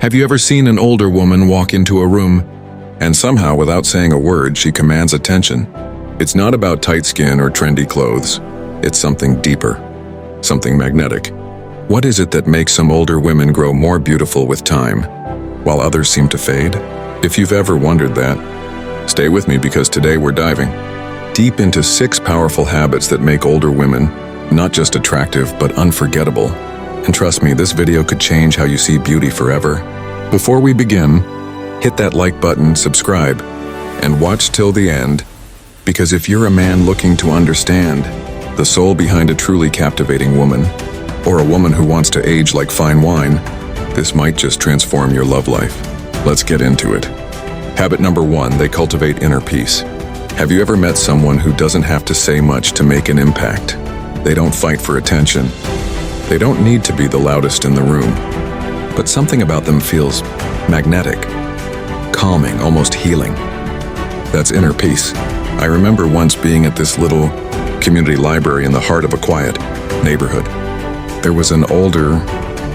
Have you ever seen an older woman walk into a room, and somehow, without saying a word, she commands attention? It's not about tight skin or trendy clothes. It's something deeper, something magnetic. What is it that makes some older women grow more beautiful with time, while others seem to fade? If you've ever wondered that, stay with me because today we're diving deep into 6 powerful habits that make older women not just attractive, but unforgettable. And trust me, this video could change how you see beauty forever. Before we begin, hit that like button, subscribe, and watch till the end, because if you're a man looking to understand the soul behind a truly captivating woman, or a woman who wants to age like fine wine, this might just transform your love life. Let's get into it. Habit number 1, they cultivate inner peace. Have you ever met someone who doesn't have to say much to make an impact? They don't fight for attention. They don't need to be the loudest in the room. But something about them feels magnetic, calming, almost healing. That's inner peace. I remember once being at this little community library in the heart of a quiet neighborhood. There was an older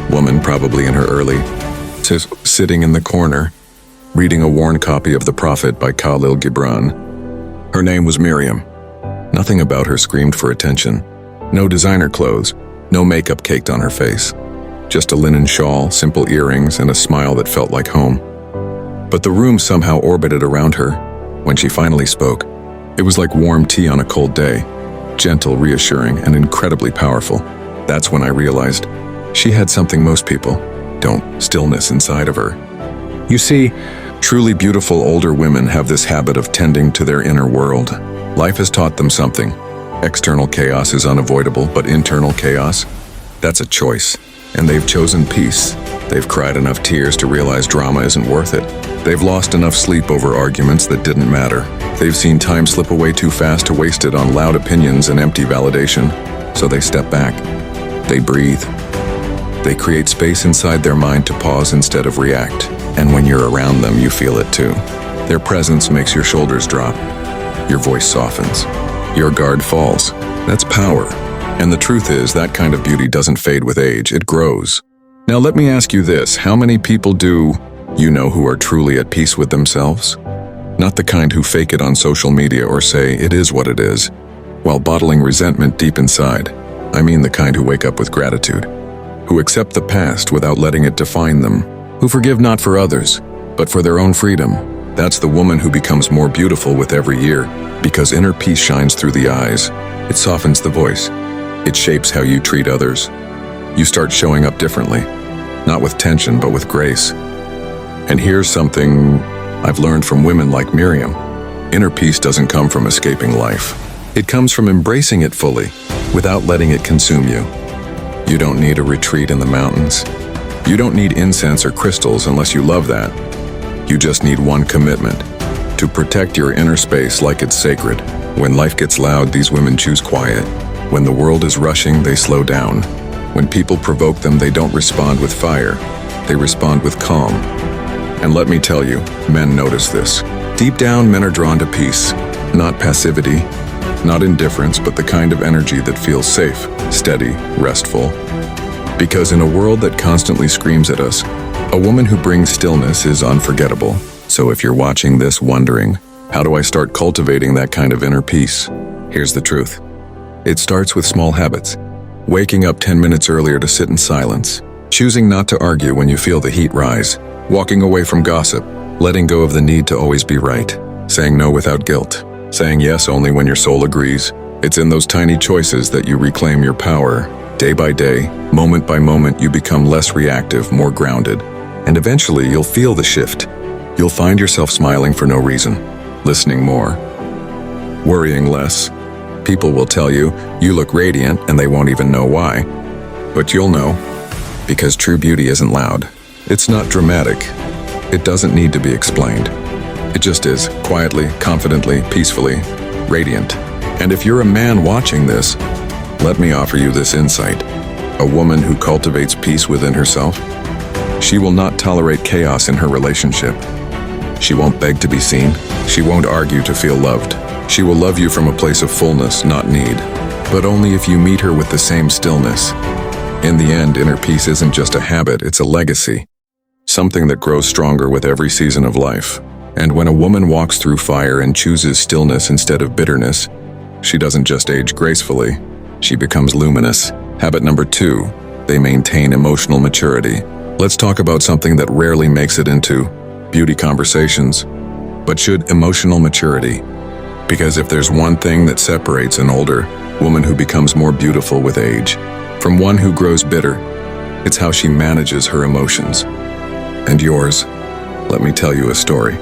woman, probably in her early, sitting in the corner, reading a worn copy of The Prophet by Khalil Gibran. Her name was Miriam. Nothing about her screamed for attention. No designer clothes, no makeup caked on her face. Just a linen shawl, simple earrings, and a smile that felt like home. But the room somehow orbited around her. When she finally spoke, it was like warm tea on a cold day, gentle, reassuring, and incredibly powerful. That's when I realized she had something most people don't, stillness inside of her. You see, truly beautiful older women have this habit of tending to their inner world. Life has taught them something. External chaos is unavoidable, but internal chaos, that's a choice. And they've chosen peace. They've cried enough tears to realize drama isn't worth it. They've lost enough sleep over arguments that didn't matter. They've seen time slip away too fast to waste it on loud opinions and empty validation. So they step back. They breathe. They create space inside their mind to pause instead of react. And when you're around them, you feel it too. Their presence makes your shoulders drop. Your voice softens. Your guard falls. That's power. And the truth is, that kind of beauty doesn't fade with age, it grows. Now let me ask you this, how many people do you know who are truly at peace with themselves? Not the kind who fake it on social media or say it is what it is, while bottling resentment deep inside. I mean the kind who wake up with gratitude, who accept the past without letting it define them, who forgive not for others, but for their own freedom. That's the woman who becomes more beautiful with every year, because inner peace shines through the eyes. It softens the voice. It shapes how you treat others. You start showing up differently, not with tension, but with grace. And here's something I've learned from women like Miriam. Inner peace doesn't come from escaping life. It comes from embracing it fully, without letting it consume you. You don't need a retreat in the mountains. You don't need incense or crystals unless you love that. You just need one commitment, to protect your inner space like it's sacred. When life gets loud, these women choose quiet. When the world is rushing, they slow down. When people provoke them, they don't respond with fire. They respond with calm. And let me tell you, men notice this. Deep down, men are drawn to peace. Not passivity, not indifference, but the kind of energy that feels safe, steady, restful. Because in a world that constantly screams at us, a woman who brings stillness is unforgettable. So if you're watching this wondering, how do I start cultivating that kind of inner peace? Here's the truth. It starts with small habits. Waking up 10 minutes earlier to sit in silence. Choosing not to argue when you feel the heat rise. Walking away from gossip. Letting go of the need to always be right. Saying no without guilt. Saying yes only when your soul agrees. It's in those tiny choices that you reclaim your power. Day by day, moment by moment, you become less reactive, more grounded. And eventually, you'll feel the shift. You'll find yourself smiling for no reason. Listening more. Worrying less. People will tell you, you look radiant, and they won't even know why. But you'll know, because true beauty isn't loud. It's not dramatic. It doesn't need to be explained. It just is, quietly, confidently, peacefully, radiant. And if you're a man watching this, let me offer you this insight. A woman who cultivates peace within herself, she will not tolerate chaos in her relationship. She won't beg to be seen. She won't argue to feel loved. She will love you from a place of fullness, not need. But only if you meet her with the same stillness. In the end, inner peace isn't just a habit, it's a legacy. something that grows stronger with every season of life. And when a woman walks through fire and chooses stillness instead of bitterness, she doesn't just age gracefully, she becomes luminous. Habit number 2, they maintain emotional maturity. Let's talk about something that rarely makes it into beauty conversations, but should emotional maturity. Because if there's one thing that separates an older woman who becomes more beautiful with age from one who grows bitter, it's how she manages her emotions. And yours? Let me tell you a story.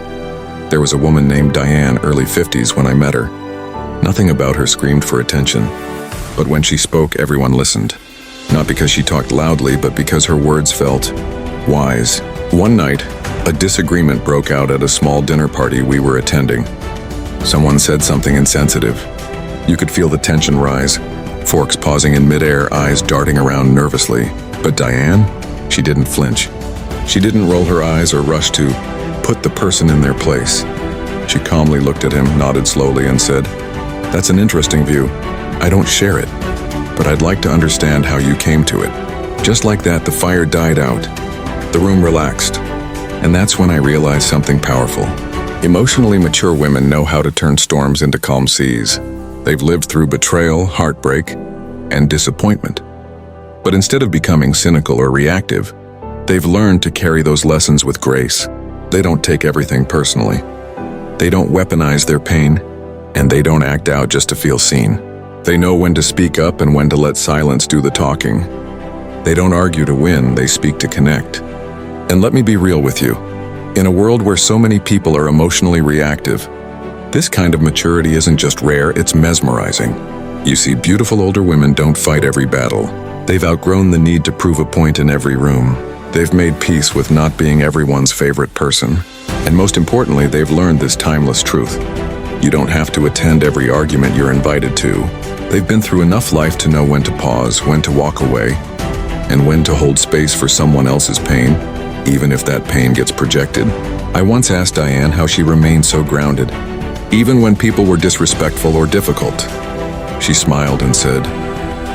There was a woman named Diane, early 50s, when I met her. Nothing about her screamed for attention, but when she spoke, everyone listened. Not because she talked loudly, but because her words felt wise. One night, a disagreement broke out at a small dinner party we were attending. Someone said something insensitive. You could feel the tension rise, forks pausing in midair, eyes darting around nervously. But Diane, she didn't flinch. She didn't roll her eyes or rush to put the person in their place. She calmly looked at him, nodded slowly, and said, "That's an interesting view. I don't share it, but I'd like to understand how you came to it." Just like that, the fire died out. The room relaxed. And that's when I realized something powerful. Emotionally mature women know how to turn storms into calm seas. They've lived through betrayal, heartbreak, and disappointment. But instead of becoming cynical or reactive, they've learned to carry those lessons with grace. They don't take everything personally. They don't weaponize their pain, and they don't act out just to feel seen. They know when to speak up and when to let silence do the talking. They don't argue to win, they speak to connect. And let me be real with you. In a world where so many people are emotionally reactive, this kind of maturity isn't just rare, it's mesmerizing. You see, beautiful older women don't fight every battle. They've outgrown the need to prove a point in every room. They've made peace with not being everyone's favorite person. And most importantly, they've learned this timeless truth. You don't have to attend every argument you're invited to. They've been through enough life to know when to pause, when to walk away, and when to hold space for someone else's pain, even if that pain gets projected. I once asked Diane how she remained so grounded, even when people were disrespectful or difficult. She smiled and said,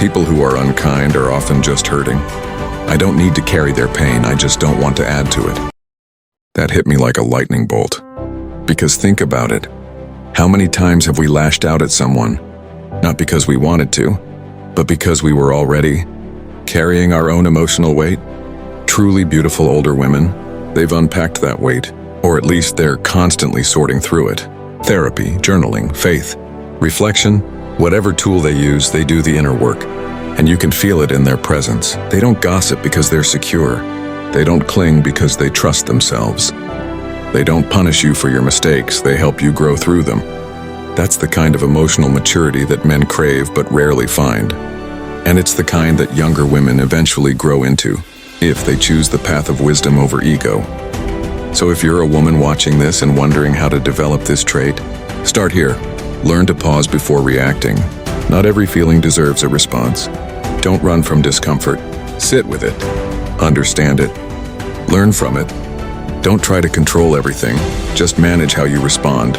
"People who are unkind are often just hurting. I don't need to carry their pain, I just don't want to add to it." That hit me like a lightning bolt. Because think about it. How many times have we lashed out at someone, not because we wanted to, but because we were already carrying our own emotional weight? Truly beautiful older women, they've unpacked that weight, or at least they're constantly sorting through it. Therapy, journaling, faith, reflection, whatever tool they use, they do the inner work. And you can feel it in their presence. They don't gossip because they're secure. They don't cling because they trust themselves. They don't punish you for your mistakes, they help you grow through them. That's the kind of emotional maturity that men crave but rarely find. And it's the kind that younger women eventually grow into, if they choose the path of wisdom over ego. So if you're a woman watching this and wondering how to develop this trait, start here. Learn to pause before reacting. Not every feeling deserves a response. Don't run from discomfort. Sit with it. Understand it. Learn from it. Don't try to control everything. Just manage how you respond.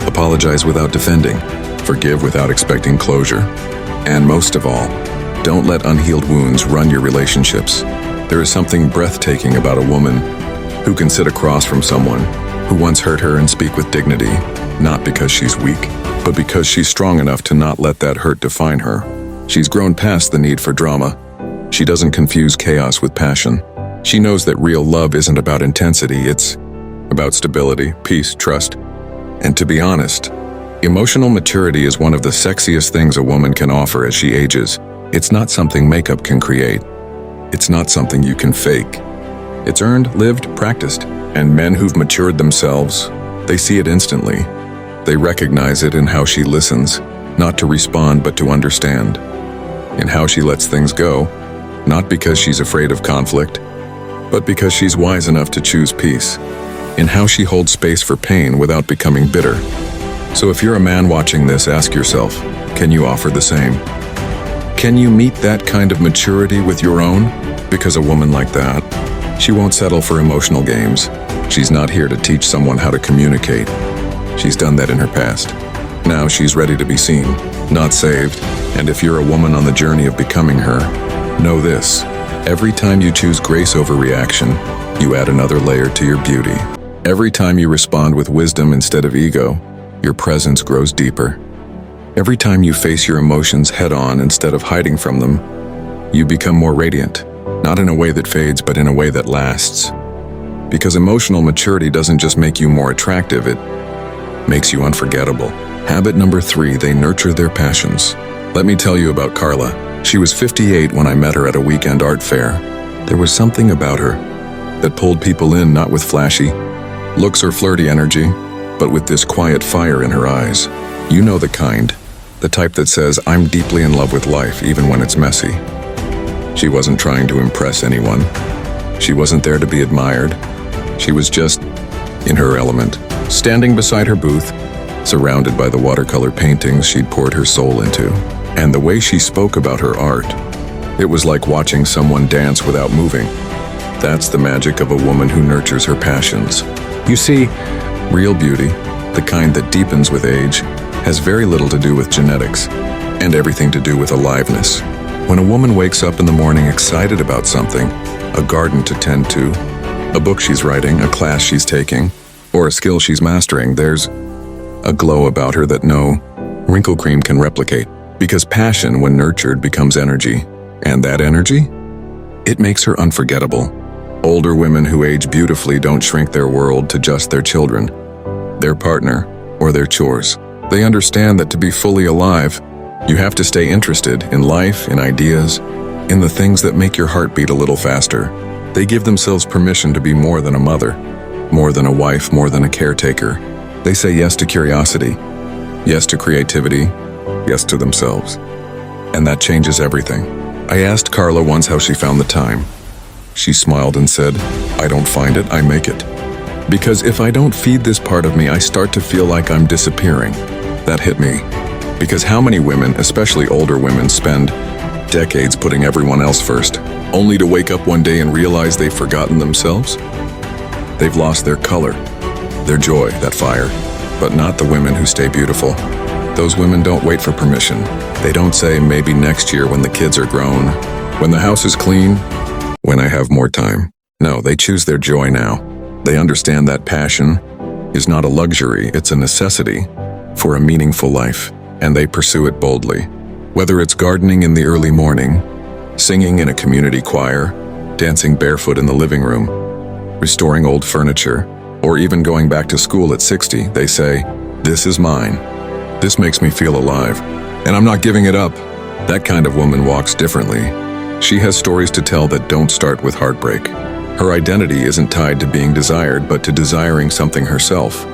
Apologize without defending. Forgive without expecting closure. And most of all, don't let unhealed wounds run your relationships. There is something breathtaking about a woman who can sit across from someone who once hurt her and speak with dignity, not because she's weak, but because she's strong enough to not let that hurt define her. She's grown past the need for drama. She doesn't confuse chaos with passion. She knows that real love isn't about intensity, it's about stability, peace, trust. And to be honest, emotional maturity is one of the sexiest things a woman can offer as she ages. It's not something makeup can create. It's not something you can fake. It's earned, lived, practiced. And men who've matured themselves, they see it instantly. They recognize it in how she listens, not to respond but to understand. In how she lets things go, not because she's afraid of conflict, but because she's wise enough to choose peace. In how she holds space for pain without becoming bitter. So if you're a man watching this, ask yourself, can you offer the same? Can you meet that kind of maturity with your own? Because a woman like that, she won't settle for emotional games. She's not here to teach someone how to communicate. She's done that in her past. Now she's ready to be seen, not saved. And if you're a woman on the journey of becoming her, know this. Every time you choose grace over reaction, You add another layer to your beauty. Every time you respond with wisdom instead of ego, your presence grows deeper. Every time you face your emotions head-on instead of hiding from them, you become more radiant, not in a way that fades, but in a way that lasts. Because emotional maturity doesn't just make you more attractive, it makes you unforgettable. Habit number 3, they nurture their passions. Let me tell you about Carla. She was 58 when I met her at a weekend art fair. There was something about her that pulled people in, not with flashy looks or flirty energy, but with this quiet fire in her eyes. You know the kind, the type that says, I'm deeply in love with life even when it's messy. She wasn't trying to impress anyone. She wasn't there to be admired. She was just in her element, standing beside her booth, surrounded by the watercolor paintings she'd poured her soul into. And the way she spoke about her art, it was like watching someone dance without moving. That's the magic of a woman who nurtures her passions. You see, real beauty, the kind that deepens with age, has very little to do with genetics and everything to do with aliveness. When a woman wakes up in the morning excited about something, a garden to tend to, a book she's writing, a class she's taking, or a skill she's mastering, there's a glow about her that no wrinkle cream can replicate. Because passion, when nurtured, becomes energy. And that energy? It makes her unforgettable. Older women who age beautifully don't shrink their world to just their children, their partner, or their chores. They understand that to be fully alive, you have to stay interested in life, in ideas, in the things that make your heart beat a little faster. They give themselves permission to be more than a mother, more than a wife, more than a caretaker. They say yes to curiosity, yes to creativity, yes to themselves. And that changes everything. I asked Carla once how she found the time. She smiled and said, I don't find it, I make it. Because if I don't feed this part of me, I start to feel like I'm disappearing. That hit me. Because how many women, especially older women, spend decades putting everyone else first, only to wake up one day and realize they've forgotten themselves? They've lost their color, their joy, that fire. But not the women who stay beautiful. Those women don't wait for permission. They don't say, maybe next year when the kids are grown, when the house is clean, when I have more time. No, they choose their joy now. They understand that passion is not a luxury, it's a necessity for a meaningful life, and they pursue it boldly. Whether it's gardening in the early morning, singing in a community choir, dancing barefoot in the living room, restoring old furniture, or even going back to school at 60, they say, this is mine. This makes me feel alive, and I'm not giving it up. That kind of woman walks differently. She has stories to tell that don't start with heartbreak. Her identity isn't tied to being desired, but to desiring something herself.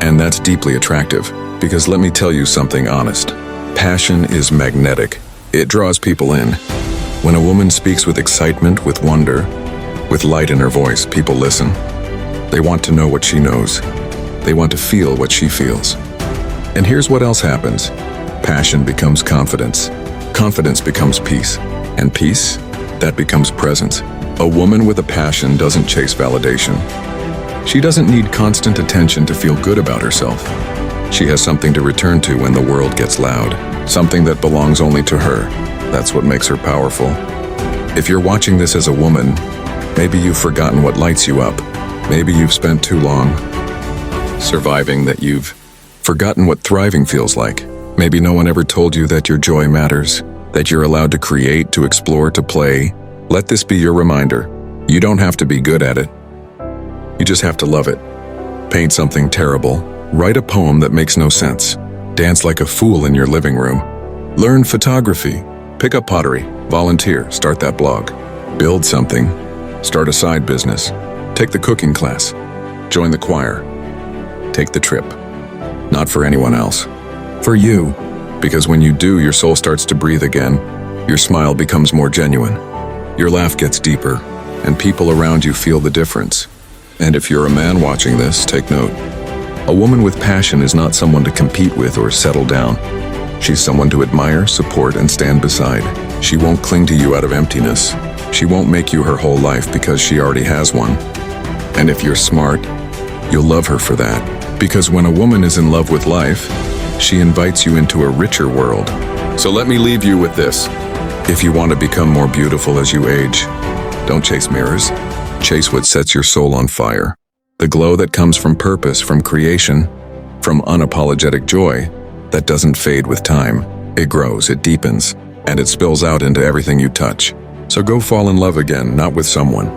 And that's deeply attractive, because let me tell you something honest. Passion is magnetic. It draws people in. When a woman speaks with excitement, with wonder, with light in her voice, people listen. They want to know what she knows. They want to feel what she feels. And here's what else happens. Passion becomes confidence. Confidence becomes peace. And peace, that becomes presence. A woman with a passion doesn't chase validation. She doesn't need constant attention to feel good about herself. She has something to return to when the world gets loud. Something that belongs only to her. That's what makes her powerful. If you're watching this as a woman, maybe you've forgotten what lights you up. Maybe you've spent too long surviving that you've forgotten what thriving feels like. Maybe no one ever told you that your joy matters, that you're allowed to create, to explore, to play. Let this be your reminder. You don't have to be good at it. You just have to love it. Paint something terrible. Write a poem that makes no sense. Dance like a fool in your living room. Learn photography. Pick up pottery. Volunteer. Start that blog. Build something. Start a side business. Take the cooking class. Join the choir. Take the trip. Not for anyone else. For you. Because when you do, your soul starts to breathe again. Your smile becomes more genuine. Your laugh gets deeper, and people around you feel the difference. And if you're a man watching this, take note. A woman with passion is not someone to compete with or settle down. She's someone to admire, support, and stand beside. She won't cling to you out of emptiness. She won't make you her whole life because she already has one. And if you're smart, you'll love her for that. Because when a woman is in love with life, she invites you into a richer world. So let me leave you with this. If you want to become more beautiful as you age, don't chase mirrors. Chase what sets your soul on fire. The glow that comes from purpose, from creation, from unapologetic joy that doesn't fade with time. It grows, it deepens, and it spills out into everything you touch. So go fall in love again, not with someone,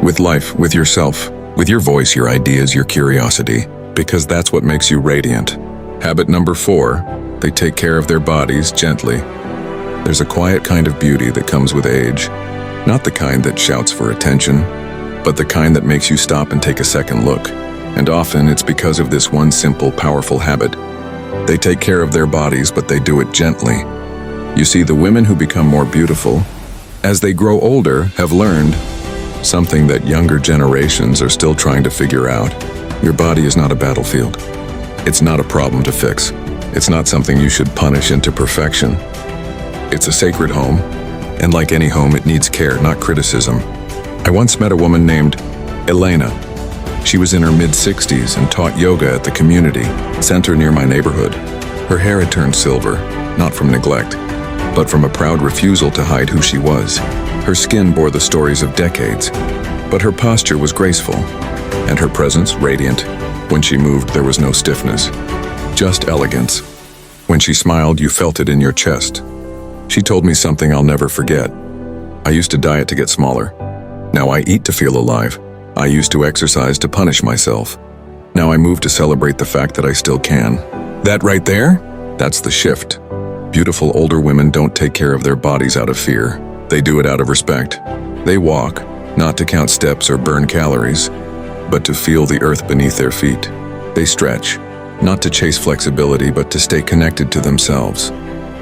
with life, with yourself, with your voice, your ideas, your curiosity, because that's what makes you radiant. Habit number 4, they take care of their bodies gently. There's a quiet kind of beauty that comes with age, not the kind that shouts for attention, but the kind that makes you stop and take a second look. And often it's because of this one simple, powerful habit. They take care of their bodies, but they do it gently. You see, the women who become more beautiful, as they grow older, have learned something that younger generations are still trying to figure out. Your body is not a battlefield. It's not a problem to fix. It's not something you should punish into perfection. It's a sacred home, and like any home, it needs care, not criticism. I once met a woman named Elena. She was in her mid-60s and taught yoga at the community center near my neighborhood. Her hair had turned silver, not from neglect, but from a proud refusal to hide who she was. Her skin bore the stories of decades, but her posture was graceful, and her presence radiant. When she moved, there was no stiffness, just elegance. When she smiled, you felt it in your chest. She told me something I'll never forget. I used to diet to get smaller. Now I eat to feel alive. I used to exercise to punish myself. Now I move to celebrate the fact that I still can. That right there? That's the shift. Beautiful older women don't take care of their bodies out of fear. They do it out of respect. They walk, not to count steps or burn calories, but to feel the earth beneath their feet. They stretch, not to chase flexibility, but to stay connected to themselves.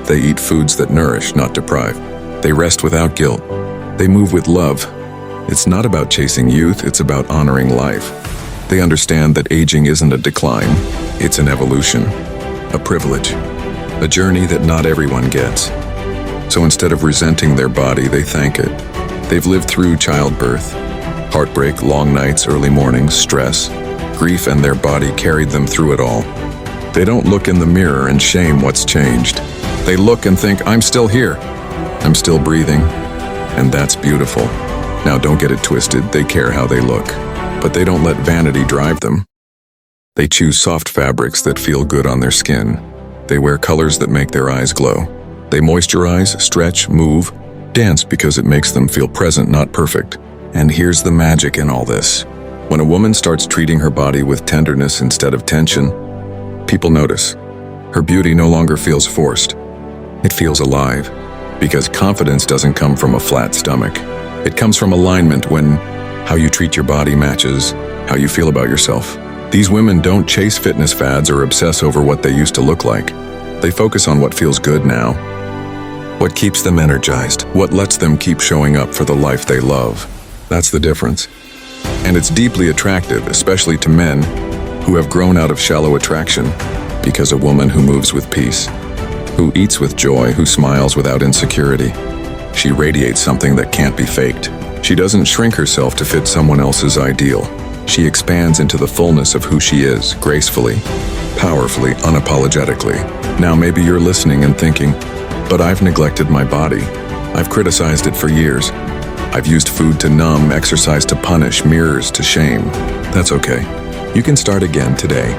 They eat foods that nourish, not deprive. They rest without guilt. They move with love. It's not about chasing youth, it's about honoring life. They understand that aging isn't a decline, it's an evolution, a privilege, a journey that not everyone gets. So instead of resenting their body, they thank it. They've lived through childbirth, heartbreak, long nights, early mornings, stress, grief, and their body carried them through it all. They don't look in the mirror and shame what's changed. They look and think, I'm still here, I'm still breathing, and that's beautiful. Now don't get it twisted, they care how they look, but they don't let vanity drive them. They choose soft fabrics that feel good on their skin. They wear colors that make their eyes glow. They moisturize, stretch, move, dance because it makes them feel present, not perfect. And here's the magic in all this. When a woman starts treating her body with tenderness instead of tension, people notice. Her beauty no longer feels forced. It feels alive, because confidence doesn't come from a flat stomach. It comes from alignment when how you treat your body matches how you feel about yourself. These women don't chase fitness fads or obsess over what they used to look like. They focus on what feels good now, what keeps them energized, what lets them keep showing up for the life they love. That's the difference. And it's deeply attractive, especially to men who have grown out of shallow attraction, because a woman who moves with peace, who eats with joy, who smiles without insecurity, she radiates something that can't be faked. She doesn't shrink herself to fit someone else's ideal. She expands into the fullness of who she is, gracefully, powerfully, unapologetically. Now maybe you're listening and thinking, but I've neglected my body. I've criticized it for years. I've used food to numb, exercise to punish, mirrors to shame. That's okay. You can start again today.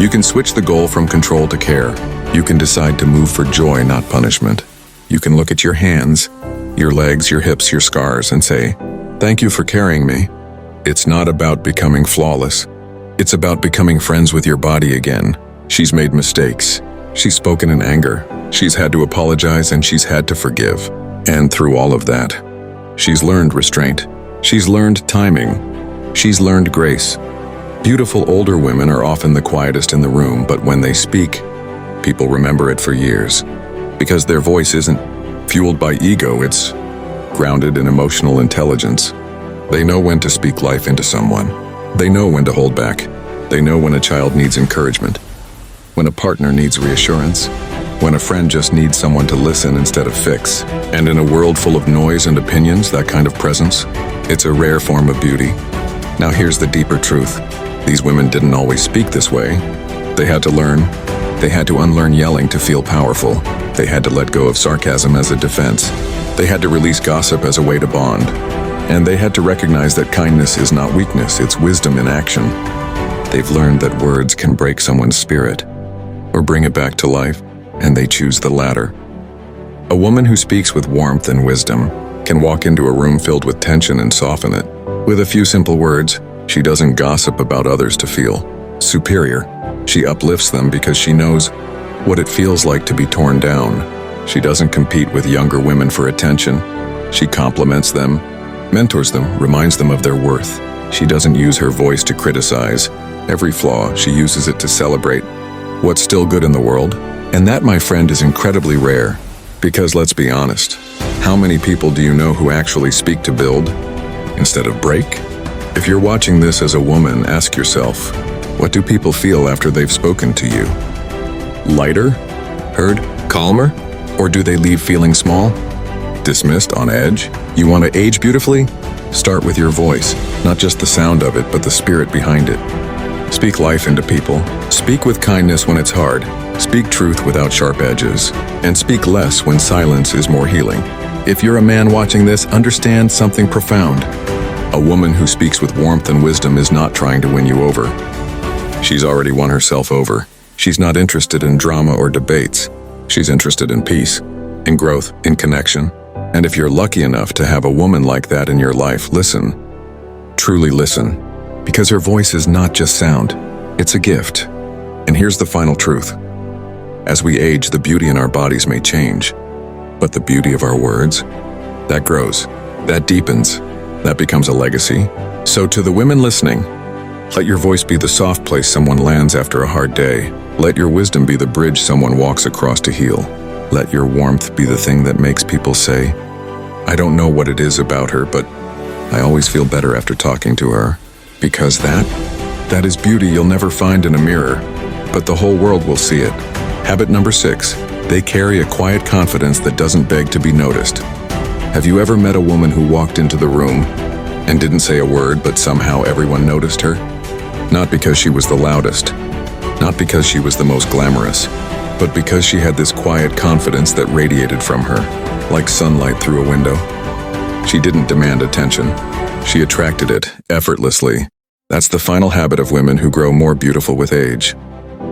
You can switch the goal from control to care. You can decide to move for joy, not punishment. You can look at your hands, your legs, your hips, your scars, and say, thank you for carrying me. It's not about becoming flawless. It's about becoming friends with your body again. She's made mistakes. She's spoken in anger. She's had to apologize and she's had to forgive. And through all of that, she's learned restraint. She's learned timing. She's learned grace. Beautiful older women are often the quietest in the room, but when they speak, people remember it for years. Because their voice isn't fueled by ego, it's grounded in emotional intelligence. They know when to speak life into someone. They know when to hold back. They know when a child needs encouragement, when a partner needs reassurance, when a friend just needs someone to listen instead of fix. And in a world full of noise and opinions, that kind of presence, it's a rare form of beauty. Now here's the deeper truth. These women didn't always speak this way. They had to learn. They had to unlearn yelling to feel powerful. They had to let go of sarcasm as a defense. They had to release gossip as a way to bond. And they had to recognize that kindness is not weakness, it's wisdom in action. They've learned that words can break someone's spirit or bring it back to life, and they choose the latter. A woman who speaks with warmth and wisdom can walk into a room filled with tension and soften it. With a few simple words, she doesn't gossip about others to feel superior. She uplifts them because she knows what it feels like to be torn down. She doesn't compete with younger women for attention. She compliments them, mentors them, reminds them of their worth. She doesn't use her voice to criticize every flaw. She uses it to celebrate what's still good in the world. And that, my friend, is incredibly rare. Because let's be honest, how many people do you know who actually speak to build instead of break? If you're watching this as a woman, ask yourself, what do people feel after they've spoken to you? Lighter? Heard? Calmer? Or do they leave feeling small? Dismissed? On edge? You want to age beautifully? Start with your voice, not just the sound of it, but the spirit behind it. Speak life into people. Speak with kindness when it's hard. Speak truth without sharp edges. And speak less when silence is more healing. If you're a man watching this, understand something profound. A woman who speaks with warmth and wisdom is not trying to win you over. She's already won herself over. She's not interested in drama or debates. She's interested in peace, in growth, in connection. And if you're lucky enough to have a woman like that in your life, listen. Truly listen. Because her voice is not just sound, it's a gift. And here's the final truth. As we age, the beauty in our bodies may change, but the beauty of our words, that grows, that deepens, that becomes a legacy. So to the women listening, let your voice be the soft place someone lands after a hard day. Let your wisdom be the bridge someone walks across to heal. Let your warmth be the thing that makes people say, I don't know what it is about her, but I always feel better after talking to her. Because that is beauty you'll never find in a mirror, but the whole world will see it. Habit number 6, they carry a quiet confidence that doesn't beg to be noticed. Have you ever met a woman who walked into the room and didn't say a word, but somehow everyone noticed her? Not because she was the loudest, not because she was the most glamorous, but because she had this quiet confidence that radiated from her, like sunlight through a window. She didn't demand attention. She attracted it effortlessly. That's the final habit of women who grow more beautiful with age.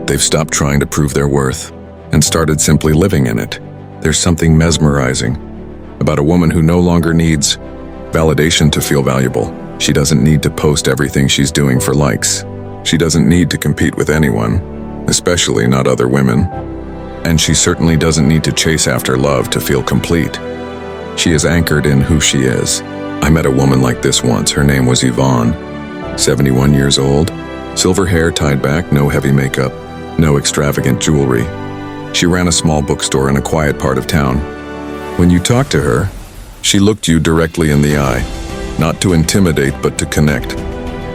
They've stopped trying to prove their worth and started simply living in it. There's something mesmerizing about a woman who no longer needs validation to feel valuable. She doesn't need to post everything she's doing for likes. She doesn't need to compete with anyone, especially not other women. And she certainly doesn't need to chase after love to feel complete. She is anchored in who she is. I met a woman like this once. Her name was Yvonne, 71 years old, silver hair tied back, no heavy makeup, no extravagant jewelry. She ran a small bookstore in a quiet part of town. When you talked to her, she looked you directly in the eye, not to intimidate but to connect.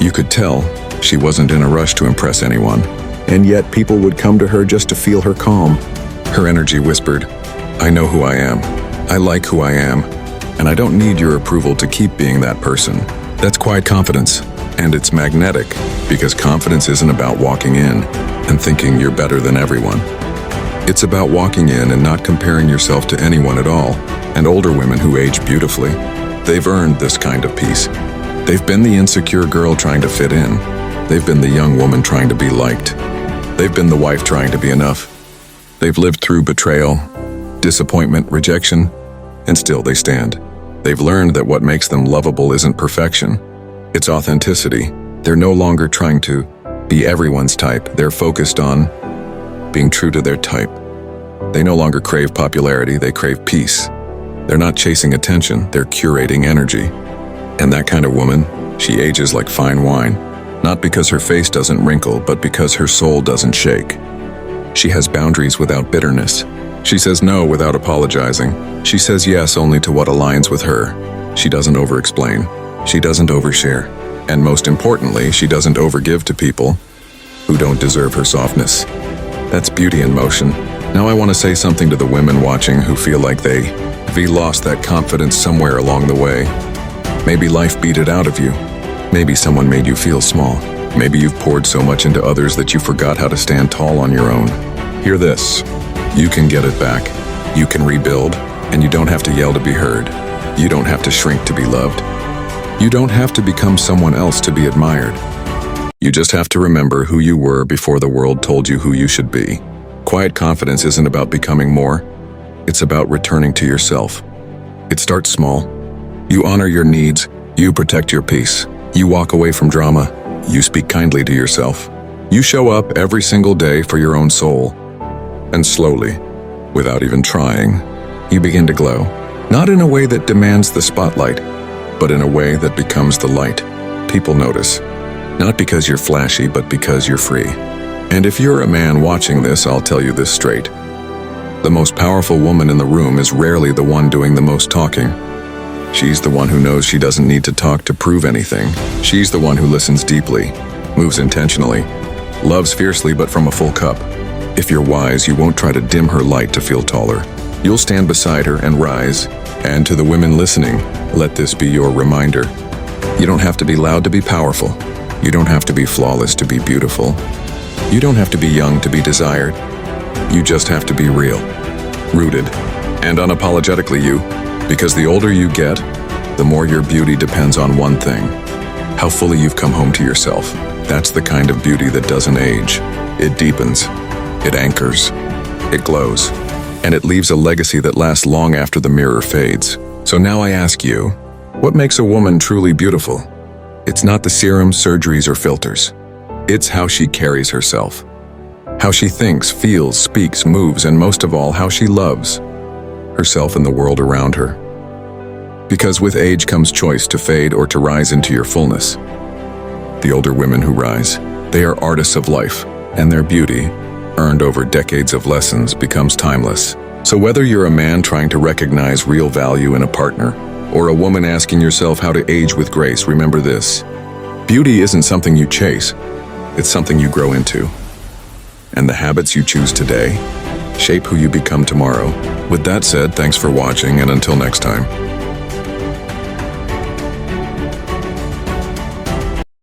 You could tell she wasn't in a rush to impress anyone, and yet people would come to her just to feel her calm. Her energy whispered, I know who I am, I like who I am, and I don't need your approval to keep being that person. That's quiet confidence, and it's magnetic, because confidence isn't about walking in and thinking you're better than everyone. It's about walking in and not comparing yourself to anyone at all. And older women who age beautifully, they've earned this kind of peace. They've been the insecure girl trying to fit in. They've been the young woman trying to be liked. They've been the wife trying to be enough. They've lived through betrayal, disappointment, rejection, and still they stand. They've learned that what makes them lovable isn't perfection, it's authenticity. They're no longer trying to be everyone's type. They're focused on being true to their type. They no longer crave popularity, they crave peace. They're not chasing attention, they're curating energy. And that kind of woman, she ages like fine wine, not because her face doesn't wrinkle, but because her soul doesn't shake. She has boundaries without bitterness. She says no without apologizing. She says yes only to what aligns with her. She doesn't over-explain. She doesn't overshare. And most importantly, she doesn't overgive to people who don't deserve her softness. That's beauty in motion. Now I want to say something to the women watching who feel like they lost that confidence somewhere along the way. Maybe life beat it out of you. Maybe someone made you feel small. Maybe you've poured so much into others that you forgot how to stand tall on your own. Hear this. You can get it back. You can rebuild, and you don't have to yell to be heard. You don't have to shrink to be loved. You don't have to become someone else to be admired. You just have to remember who you were before the world told you who you should be. Quiet confidence isn't about becoming more. It's about returning to yourself. It starts small. You honor your needs. You protect your peace. You walk away from drama. You speak kindly to yourself. You show up every single day for your own soul. And slowly, without even trying, you begin to glow. Not in a way that demands the spotlight, but in a way that becomes the light. People notice. Not because you're flashy, but because you're free. And if you're a man watching this, I'll tell you this straight. The most powerful woman in the room is rarely the one doing the most talking. She's the one who knows she doesn't need to talk to prove anything. She's the one who listens deeply, moves intentionally, loves fiercely but from a full cup. If you're wise, you won't try to dim her light to feel taller. You'll stand beside her and rise. And to the women listening, let this be your reminder. You don't have to be loud to be powerful. You don't have to be flawless to be beautiful. You don't have to be young to be desired. You just have to be real, rooted, and unapologetically you. Because the older you get, the more your beauty depends on one thing: how fully you've come home to yourself. That's the kind of beauty that doesn't age. It deepens, it anchors, it glows, and it leaves a legacy that lasts long after the mirror fades. So now I ask you, what makes a woman truly beautiful? It's not the serums, surgeries, or filters. It's how she carries herself. How she thinks, feels, speaks, moves, and most of all, how she loves herself and the world around her. Because with age comes choice to fade or to rise into your fullness. The older women who rise, they are artists of life, and their beauty, earned over decades of lessons, becomes timeless. So whether you're a man trying to recognize real value in a partner, or a woman asking yourself how to age with grace, remember this: beauty isn't something you chase, it's something you grow into. And the habits you choose today shape who you become tomorrow. With that said, thanks for watching, and until next time.